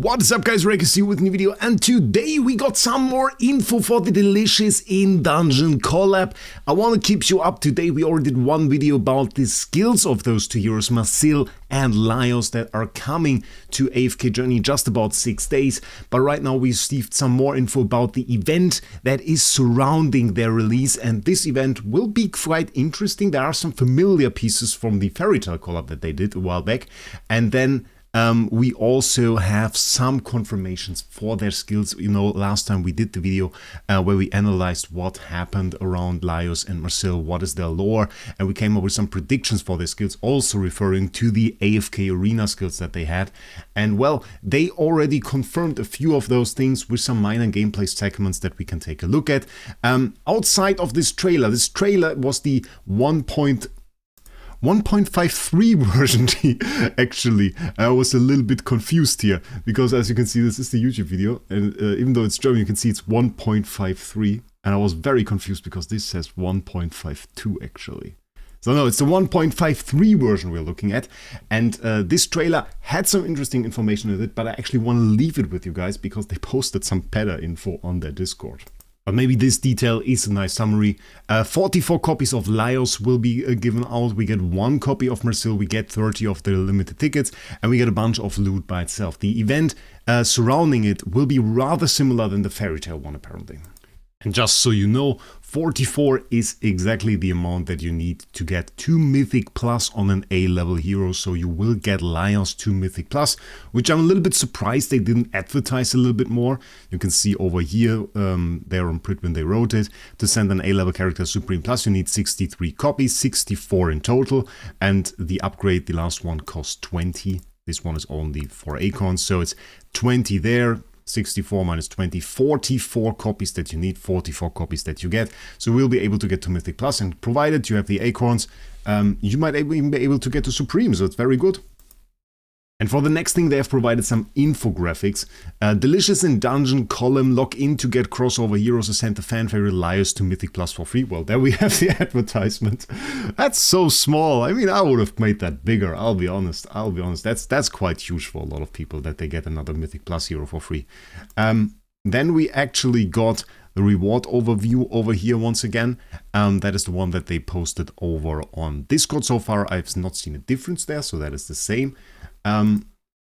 What is up guys, Wraec here with a new video, and today we got some more info for the delicious in-dungeon collab. I want to keep you up to date. We already did one video about the skills of those two heroes, Marcel and Laios, that are coming to AFK Journey in just about 6 days. But right now we received some more info about the event that is surrounding their release, and this event will be quite interesting. There are some familiar pieces from the Fairy Tale collab that they did a while back, and then we also have some confirmations for their skills. You know, last time we did the video where we analyzed what happened around Laios and Marcel, what is their lore, and we came up with some predictions for their skills, also referring to the AFK arena skills that they had. And well, they already confirmed a few of those things with some minor gameplay segments that we can take a look at. Outside of this trailer was the 1.53 version. Actually, I was a little bit confused here because, as you can see, this is the YouTube video, and even though it's German, you can see it's 1.53, and I was very confused because this says 1.52 actually. So no, it's the 1.53 version we're looking at, and this trailer had some interesting information in it, but I actually want to leave it with you guys because they posted some better info on their Discord. But maybe this detail is a nice summary. 44 copies of Laios will be given out. We get 1 copy of Marcel, we get 30 of the limited tickets, and we get a bunch of loot by itself. The event surrounding it will be rather similar than the Fairy Tale one, apparently. And just so you know, 44 is exactly the amount that you need to get 2 Mythic Plus on an A-level hero, so you will get Laios 2 Mythic Plus, which I'm a little bit surprised they didn't advertise a little bit more. You can see over here, there on Print when they wrote it, to send an A-level character Supreme Plus you need 63 copies, 64 in total, and the upgrade, the last one, costs 20. This one is only for Acorns, so it's 20 there. 64 minus 20, 44 copies that you need, 44 copies that you get. So we'll be able to get to Mythic Plus, and provided you have the Acorns, you might even be able to get to Supreme, so it's very good. And for the next thing, they have provided some infographics. Delicious in Dungeon column, log in to get crossover heroes, ascend the fan favorite Laios to Mythic Plus for free. Well, there we have the advertisement. That's so small. I mean, I would have made that bigger, I'll be honest. That's quite huge for a lot of people that they get another Mythic Plus hero for free. Then we actually got the reward overview over here once again. That is the one that they posted over on Discord so far. I've not seen a difference there, so that is the same.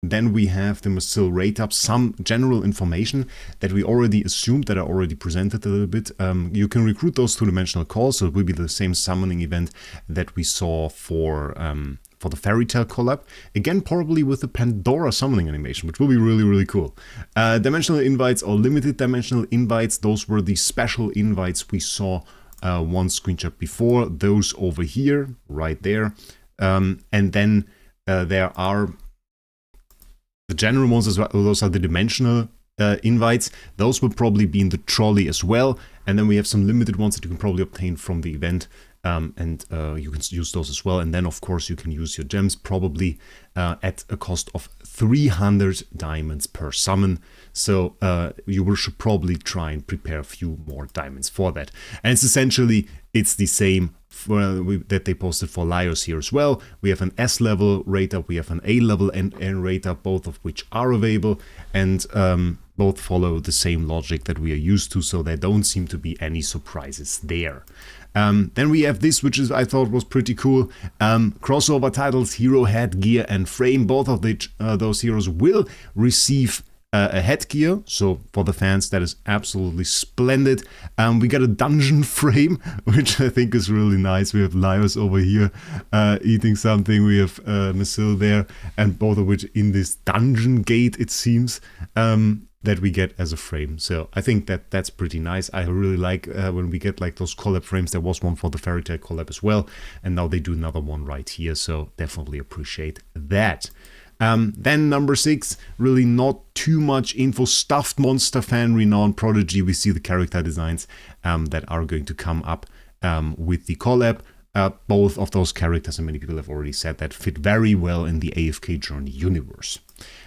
Then we have the Marcel rate up, some general information that we already assumed, that I already presented a little bit. You can recruit those 2-dimensional calls, so it will be the same summoning event that we saw for the Fairy Tale collab. Again, probably with the Pandora summoning animation, which will be really, really cool. Dimensional invites or limited dimensional invites, those were the special invites we saw one screenshot before. Those over here, right there. And then there are the general ones as well. Those are the dimensional invites. Those will probably be in the trolley as well. And then we have some limited ones that you can probably obtain from the event. And you can use those as well. And then, of course, you can use your gems probably at a cost of 300 diamonds per summon. So you should probably try and prepare a few more diamonds for that. And it's essentially, it's the same that they posted for Laios here as well. We have an S-level rate up, we have an A-level and N rate up, both of which are available, and both follow the same logic that we are used to, so there don't seem to be any surprises there. Then we have this, which I thought was pretty cool. Crossover titles, hero headgear and frame. Both of those heroes will receive a headgear, so for the fans that is absolutely splendid. We got a dungeon frame, which I think is really nice. We have Laios over here eating something, we have Marcel there, and both of which in this dungeon gate, it seems, that we get as a frame. So I think that's pretty nice. I really like when we get like those collab frames. There was one for the Fairy Tale collab as well, and now they do another one right here, so definitely appreciate that. Then number 6, really not too much info. Stuffed monster fan renowned prodigy. We see the character designs that are going to come up with the collab. Both of those characters, and many people have already said that, fit very well in the AFK Journey universe.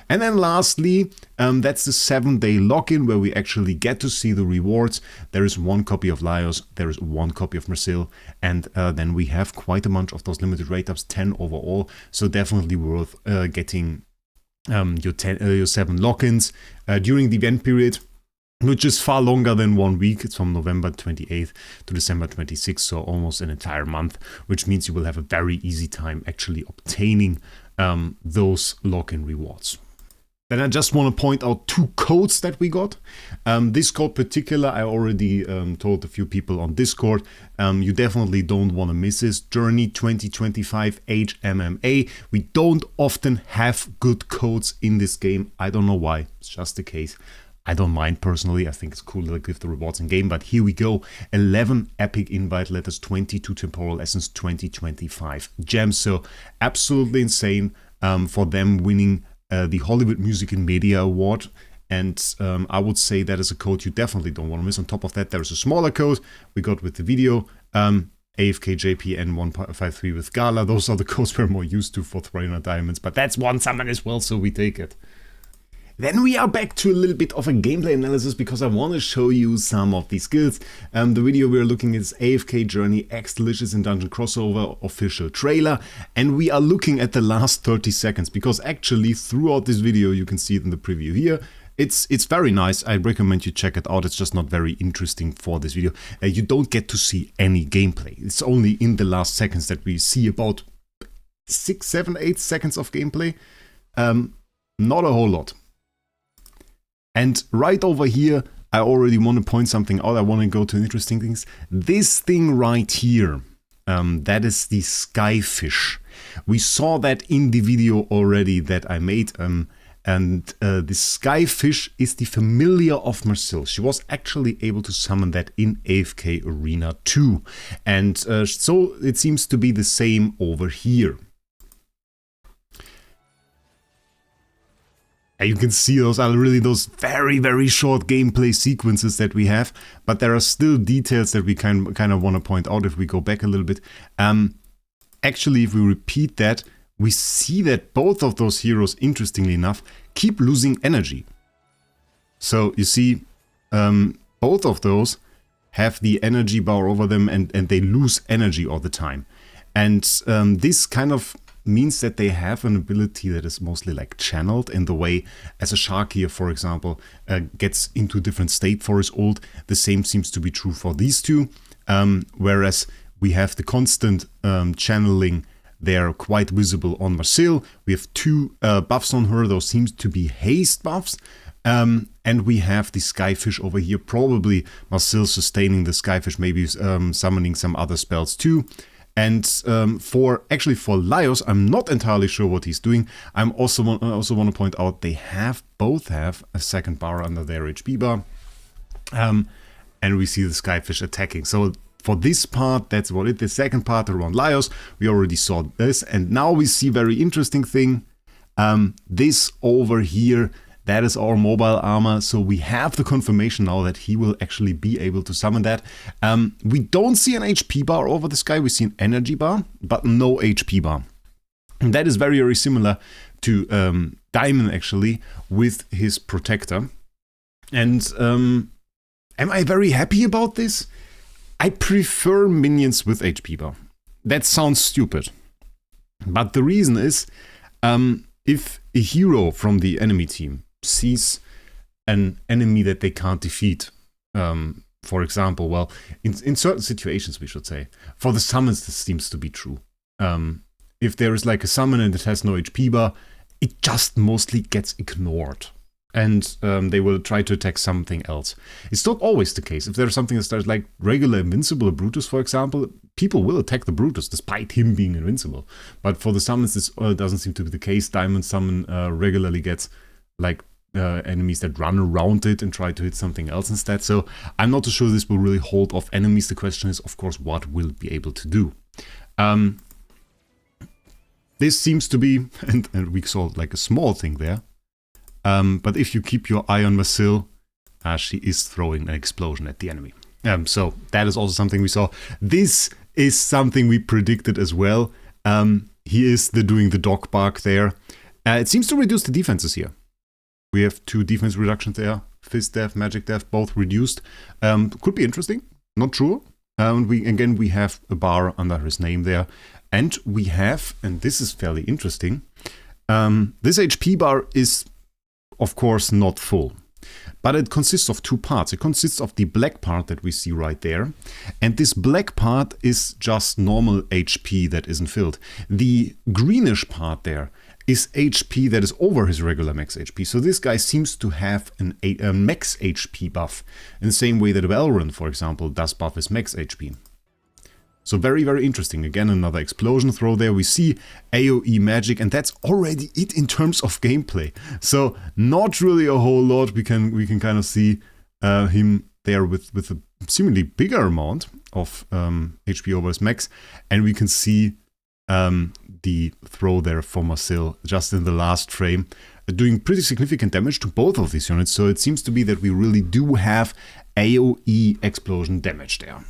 And then lastly, that's the 7-day login where we actually get to see the rewards. There is 1 copy of Laios, there is 1 copy of Marcel, and then we have quite a bunch of those limited rate ups, 10 overall, so definitely worth getting your 7 lock-ins during the event period, which is far longer than 1 week. It's from November 28th to December 26th, so almost an entire month, which means you will have a very easy time actually obtaining those lock-in rewards. Then I just want to point out 2 codes that we got. This code particular, I already told a few people on Discord. You definitely don't want to miss this. Journey 2025 HMMA. We don't often have good codes in this game. I don't know why. It's just the case. I don't mind personally. I think it's cool to give the rewards in game. But here we go. 11 epic invite letters, 22 temporal essence, 2025 gems. So absolutely insane for them winning the Hollywood Music and Media Award, and I would say that is a code you definitely don't want to miss. On top of that, there is a smaller code we got with the video, AFK JPN 153 with Gala. Those are the codes we're more used to for 300 diamonds, but that's one summon as well, so we take it. Then we are back to a little bit of a gameplay analysis because I want to show you some of these skills. The video we're looking at is AFK Journey X Delicious in Dungeon Crossover official trailer, and we are looking at the last 30 seconds because actually throughout this video, you can see it in the preview here, it's very nice. I recommend you check it out. It's just not very interesting for this video. You don't get to see any gameplay. It's only in the last seconds that we see about 6, 7, 8 seconds of gameplay. Not a whole lot. And right over here, I already want to point something out. I want to go to interesting things. This thing right here, that is the skyfish. We saw that in the video already that I made. And the skyfish is the familiar of Marcel. She was actually able to summon that in AFK Arena 2. And so it seems to be the same over here. You can see those are really those very, very short gameplay sequences that we have, but there are still details that we kind of want to point out if we go back a little bit. Actually, if we repeat that, we see that both of those heroes, interestingly enough, keep losing energy. So you see, both of those have the energy bar over them and they lose energy all the time. And this kind of means that they have an ability that is mostly like channeled in the way as a shark here, for example, gets into a different state for his ult. The same seems to be true for these two, whereas we have the constant channeling. They are quite visible on Marcel. We have 2 buffs on her. Those seem to be haste buffs. And we have the skyfish over here, probably Marcel sustaining the skyfish, maybe summoning some other spells too. And for Laios, I'm not entirely sure what he's doing. I also want to point out they both have a second bar under their HP bar. And we see the skyfish attacking. So for this part, that's what it is. The second part around Laios, we already saw this. And now we see very interesting thing. This over here, that is our mobile armor, so we have the confirmation now that he will actually be able to summon that. We don't see an HP bar over this guy, we see an energy bar, but no HP bar. And that is very, very similar to Diamond actually, with his protector. And am I very happy about this? I prefer minions with HP bar. That sounds stupid. But the reason is, if a hero from the enemy team sees an enemy that they can't defeat, for example, well, in certain situations, we should say, for the summons this seems to be true. If there is like a summon and it has no HP bar, it just mostly gets ignored. And they will try to attack something else. It's not always the case. If there's something that starts like regular Invincible Brutus, for example, people will attack the Brutus despite him being invincible. But for the summons, this doesn't seem to be the case. Diamond Summon regularly gets like enemies that run around it and try to hit something else instead. So I'm not too sure this will really hold off enemies. The question is, of course, what will it be able to do? This seems to be, and we saw like a small thing there. But if you keep your eye on Marcel, she is throwing an explosion at the enemy. So that is also something we saw. This is something we predicted as well. He is doing the dog bark there. It seems to reduce the defenses here. We have 2 defense reductions there. Fist Death, Magic Death, both reduced. Could be interesting. Not sure. We have a bar under his name there. And we have, and this is fairly interesting, This HP bar is, of course, not full. But it consists of two parts. It consists of the black part that we see right there. And this black part is just normal HP that isn't filled. The greenish part there is HP that is over his regular max HP. So this guy seems to have a max HP buff in the same way that Valorant, for example, does buff his max HP. So very, very interesting. Again, another explosion throw there. We see AoE magic, and that's already it in terms of gameplay. So not really a whole lot. We can kind of see him there with a seemingly bigger amount of HP over his max, and we can see the throw there for Marcel just in the last frame, doing pretty significant damage to both of these units. So it seems to be that we really do have AoE explosion damage there.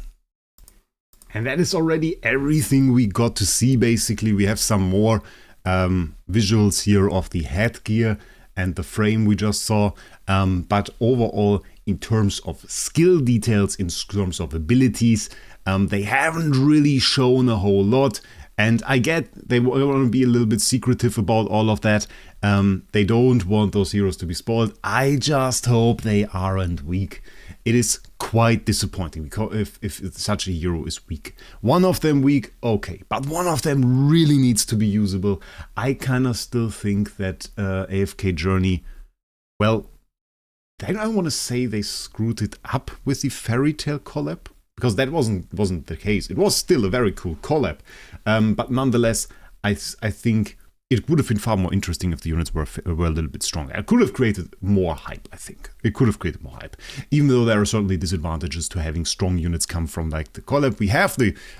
And that is already everything we got to see, basically. We have some more visuals here of the headgear and the frame we just saw. But overall, in terms of skill details, in terms of abilities, they haven't really shown a whole lot. And I get they want to be a little bit secretive about all of that. They don't want those heroes to be spoiled. I just hope they aren't weak. It is quite disappointing because if such a hero is weak. One of them weak, okay, but one of them really needs to be usable. I kind of still think that AFK Journey, well, I don't want to say they screwed it up with the Fairy Tale collab, because that wasn't the case. It was still a very cool collab, but nonetheless, I think it would have been far more interesting if the units were a little bit stronger. It could have created more hype, I think. It could have created more hype. Even though there are certainly disadvantages to having strong units come from like the collab. We have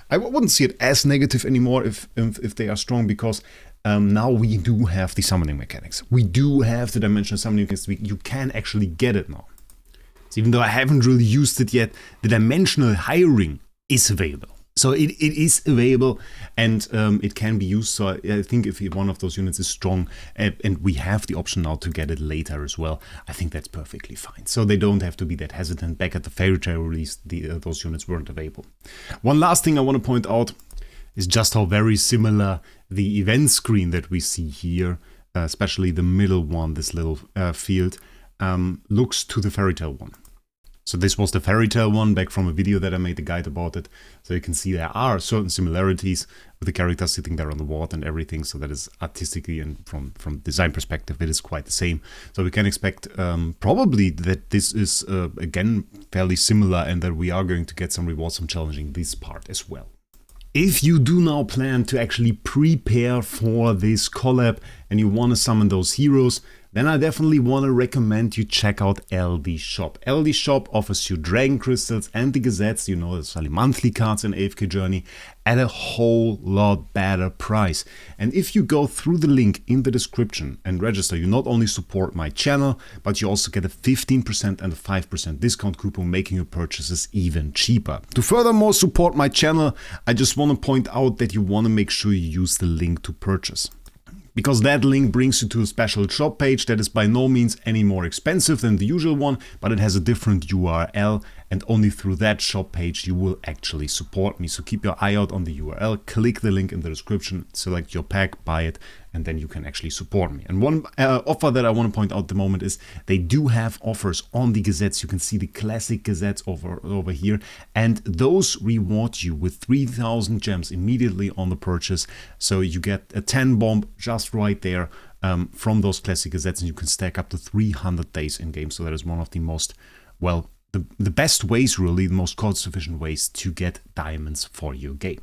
I wouldn't see it as negative anymore if they are strong, because now we do have the summoning mechanics. We do have the dimensional summoning mechanics. You can actually get it now. So even though I haven't really used it yet, the dimensional hiring is available. So it is available, and it can be used. So I think if one of those units is strong, and we have the option now to get it later as well, I think that's perfectly fine. So they don't have to be that hesitant. Back at the Fairy Tale release, those units weren't available. One last thing I want to point out is just how very similar the event screen that we see here, especially the middle one, this little field, looks to the Fairy Tale one. So this was the Fairy Tale one back from a video that I made, a guide about it. So you can see there are certain similarities with the characters sitting there on the ward and everything. So that is artistically and from design perspective, it is quite the same. So we can expect probably that this is again fairly similar, and that we are going to get some rewards from challenging this part as well. If you do now plan to actually prepare for this collab and you want to summon those heroes, then I definitely want to recommend you check out LD Shop. LD Shop offers you Dragon Crystals and the Gazettes, you know, the slightly monthly cards in AFK Journey, at a whole lot better price. And if you go through the link in the description and register, you not only support my channel, but you also get a 15% and a 5% discount coupon, making your purchases even cheaper. To furthermore support my channel, I just want to point out that you want to make sure you use the link to purchase, because that link brings you to a special shop page that is by no means any more expensive than the usual one, but it has a different URL, and only through that shop page you will actually support me. So keep your eye out on the URL, click the link in the description, select your pack, buy it, and then you can actually support me. And one offer that I want to point out at the moment is they do have offers on the Gazettes. You can see the classic Gazettes over here, and those reward you with 3,000 gems immediately on the purchase. So you get a 10 bomb just right there from those classic Gazettes, and you can stack up to 300 days in game. So that is one of the most, well, the best ways, really, the most cost-efficient ways to get diamonds for your game.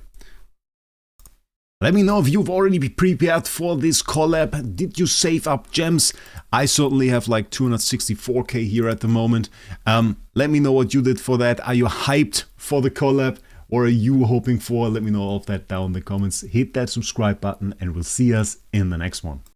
Let me know if you've already been prepared for this collab. Did you save up gems? I certainly have like 264k here at the moment. Let me know what you did for that. Are you hyped for the collab? Or are you hoping for? Let me know all of that down in the comments. Hit that subscribe button, and we'll see us in the next one.